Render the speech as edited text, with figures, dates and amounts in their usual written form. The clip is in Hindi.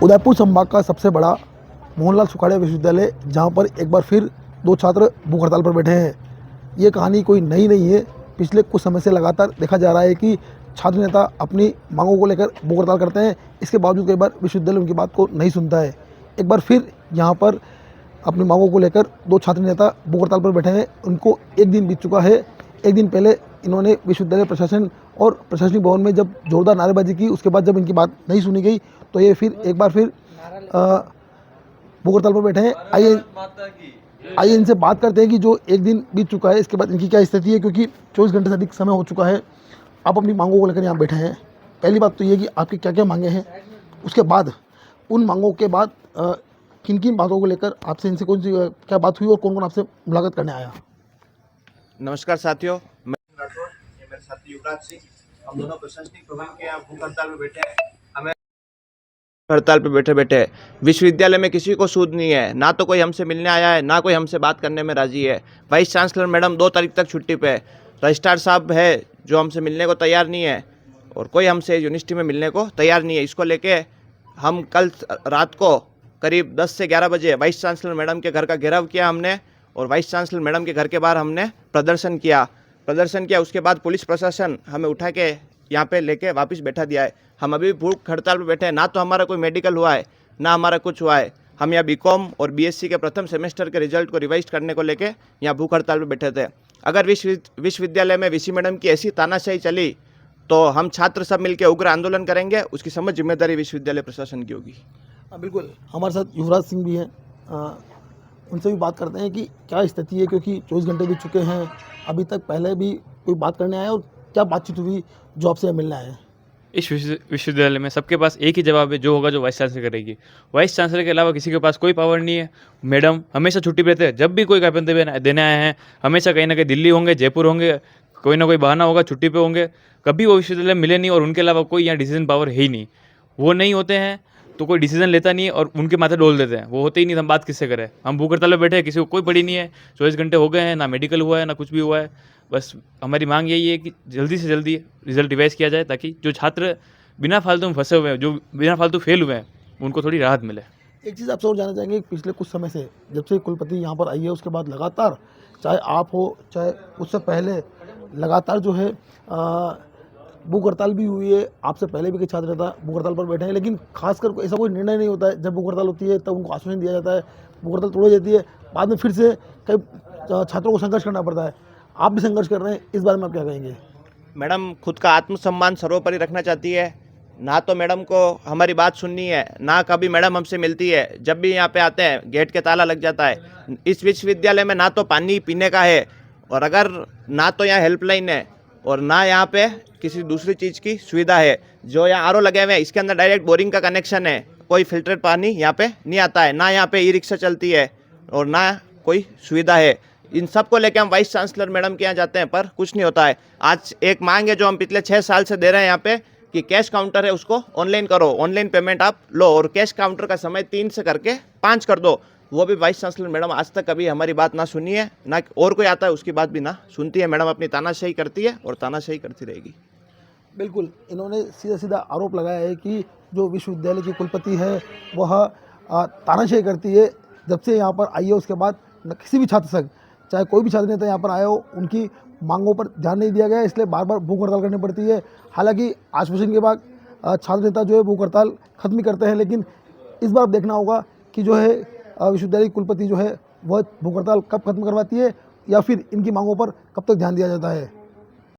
उदयपुर संभाग का सबसे बड़ा मोहनलाल सुखाड़िया विश्वविद्यालय, जहां पर एक बार फिर दो छात्र भूख हड़ताल पर बैठे हैं। ये कहानी कोई नई नहीं है। पिछले कुछ समय से लगातार देखा जा रहा है कि छात्र नेता अपनी मांगों को लेकर भूख हड़ताल करते हैं। इसके बावजूद कई बार विश्वविद्यालय उनकी बात को नहीं सुनता है। एक बार फिर यहाँ पर अपनी मांगों को लेकर दो छात्र नेता भूख हड़ताल पर बैठे हैं। उनको एक दिन बीत चुका है। एक दिन पहले इन्होंने विश्वविद्यालय प्रशासन और प्रशासनिक भवन में जब जोरदार नारेबाजी की, उसके बाद जब इनकी बात नहीं सुनी गई तो ये फिर एक बार फिर भूख हड़ताल पर बैठे हैं। आइए इनसे बात करते हैं कि जो एक दिन बीत चुका है इसके बाद इनकी क्या स्थिति है, क्योंकि 24 घंटे से अधिक समय हो चुका है। आप अपनी मांगों को लेकर यहाँ बैठे हैं। पहली बात तो ये कि आपकी क्या क्या मांगे हैं, उसके बाद उन मांगों के बाद किन किन बातों को लेकर आपसे इनसे कौन सी क्या बात हुई और कौन कौन आपसे मुलाकात करने आया। नमस्कार साथियों, मैं राठौर, ये मेरे साथी युवराज सिंह। हम दोनों प्रशासनिक भवन के यहाँ भूख हड़ताल पे बैठे हैं। हमें हड़ताल पे बैठे बैठे विश्वविद्यालय में किसी को सूद नहीं है, ना तो कोई हमसे मिलने आया है, ना कोई हमसे बात करने में राजी है। वाइस चांसलर मैडम 2 तारीख तक छुट्टी पे है। रजिस्ट्रार साहब है जो हमसे मिलने को तैयार नहीं है, और कोई हमसे यूनिवर्सिटी में मिलने को तैयार नहीं है। इसको लेके हम कल रात को करीब 10 से 11 बजे वाइस चांसलर मैडम के घर का घेराव किया हमने, और वाइस चांसलर मैडम के घर के बाहर हमने प्रदर्शन किया। उसके बाद पुलिस प्रशासन हमें उठा के यहाँ पे लेके वापस बैठा दिया है। हम अभी भूख हड़ताल पे बैठे हैं। ना तो हमारा कोई मेडिकल हुआ है, ना हमारा कुछ हुआ है। हम यहाँ बीकॉम और बीएससी के प्रथम सेमेस्टर के रिजल्ट को रिवाइज करने को लेके यहाँ भूख हड़ताल पे बैठे थे। अगर विश्वविद्यालय में वीसी मैडम की ऐसी तानाशाही चली तो हम छात्र सब मिलकर उग्र आंदोलन करेंगे। उसकी समझ जिम्मेदारी विश्वविद्यालय प्रशासन की होगी। बिल्कुल, हमारे साथ युवराज सिंह भी हैं। उनसे भी बात करते हैं कि क्या स्थिति है, क्योंकि 24 घंटे बीत चुके हैं। अभी तक पहले भी कोई बात करने आया और क्या बातचीत हुई जो आपसे मिलने आए हैं। इस विश्वविद्यालय में सबके पास एक ही जवाब है, जो होगा जो वाइस चांसलर करेगी। वाइस चांसलर के अलावा किसी के पास कोई पावर नहीं है। मैडम हमेशा छुट्टी पे रहते हैं। जब भी कोई ज्ञापन देने आए हैं, हमेशा कहीं ना कहीं दिल्ली होंगे, जयपुर होंगे, कोई ना कोई बहाना होगा, छुट्टी पे होंगे। कभी वो विश्वविद्यालय मिले नहीं, और उनके अलावा कोई यहाँ डिसीजन पावर है ही नहीं। वो नहीं होते हैं तो कोई डिसीजन लेता नहीं है, और उनके माथे डोल देते हैं। वो होते ही नहीं, हम बात किससे करें। हम भूख हड़ताल पे बैठे हैं, किसी को कोई पड़ी नहीं है। 24 घंटे हो गए हैं, ना मेडिकल हुआ है, ना कुछ भी हुआ है। बस हमारी मांग यही है कि जल्दी से जल्दी रिजल्ट रिवाइज किया जाए, ताकि जो छात्र बिना फालतू में फंसे हुए हैं, जो बिना फालतू फेल हुए हैं, उनको थोड़ी राहत मिले। एक चीज़ आपसे और जानना चाहेंगे, पिछले कुछ समय से जब से कुलपति यहाँ पर आई है, उसके बाद लगातार, चाहे आप हो चाहे उससे पहले, लगातार जो है भूख हड़ताल भी हुई है। आपसे पहले भी कई छात्र नेता भूख हड़ताल पर बैठे हैं, लेकिन खासकर ऐसा कोई निर्णय नहीं होता है। जब भूख हड़ताल होती है तब उनको आश्वासन दिया जाता है, भूख हड़ताल तोड़ी जाती है, बाद में फिर से कई छात्रों को संघर्ष करना पड़ता है। आप भी संघर्ष कर रहे हैं, इस बारे में आप क्या कहेंगे। मैडम खुद का आत्मसम्मान सर्वोपरि रखना चाहती है। ना तो मैडम को हमारी बात सुननी है, ना कभी मैडम हमसे मिलती है। जब भी यहाँ पे आते हैं गेट के ताला लग जाता है। इस विश्वविद्यालय में ना तो पानी पीने का है, और अगर ना तो यहाँ हेल्पलाइन है, और ना यहाँ पे किसी दूसरी चीज़ की सुविधा है। जो यहाँ आरओ लगे हुए हैं, इसके अंदर डायरेक्ट बोरिंग का कनेक्शन है। कोई फिल्टर्ड पानी यहाँ पे नहीं आता है। ना यहाँ पे ई रिक्शा चलती है, और ना कोई सुविधा है। इन सब को लेकर हम वाइस चांसलर मैडम के यहाँ जाते हैं, पर कुछ नहीं होता है। आज एक मांग है जो हम पिछले 6 साल से दे रहे हैं यहाँ पे, कि कैश काउंटर है उसको ऑनलाइन करो, ऑनलाइन पेमेंट आप लो, और कैश काउंटर का समय 3 से करके 5 कर दो। वो भी वाइस चांसलर मैडम आज तक कभी हमारी बात ना सुनी है, ना और कोई आता है उसकी बात भी ना सुनती है। मैडम अपनी तानाशाही करती है और तानाशाही करती रहेगी। बिल्कुल, इन्होंने सीधा सीधा आरोप लगाया है कि जो विश्वविद्यालय की कुलपति है वह तानाशाही करती है। जब से यहाँ पर आई है उसके बाद किसी भी छात्र संघ, चाहे कोई भी छात्र नेता यहाँ पर आए हो, उनकी मांगों पर ध्यान नहीं दिया गया, इसलिए बार बार भूख हड़ताल करनी पड़ती है। हालांकि आश्वासन के बाद छात्र नेता जो है भूख हड़ताल खत्म करते हैं, लेकिन इस बार देखना होगा कि जो है विश्वविद्यालय की कुलपति जो है वह भूख हड़ताल कब खत्म करवाती है, या फिर इनकी मांगों पर कब तक ध्यान दिया जाता है।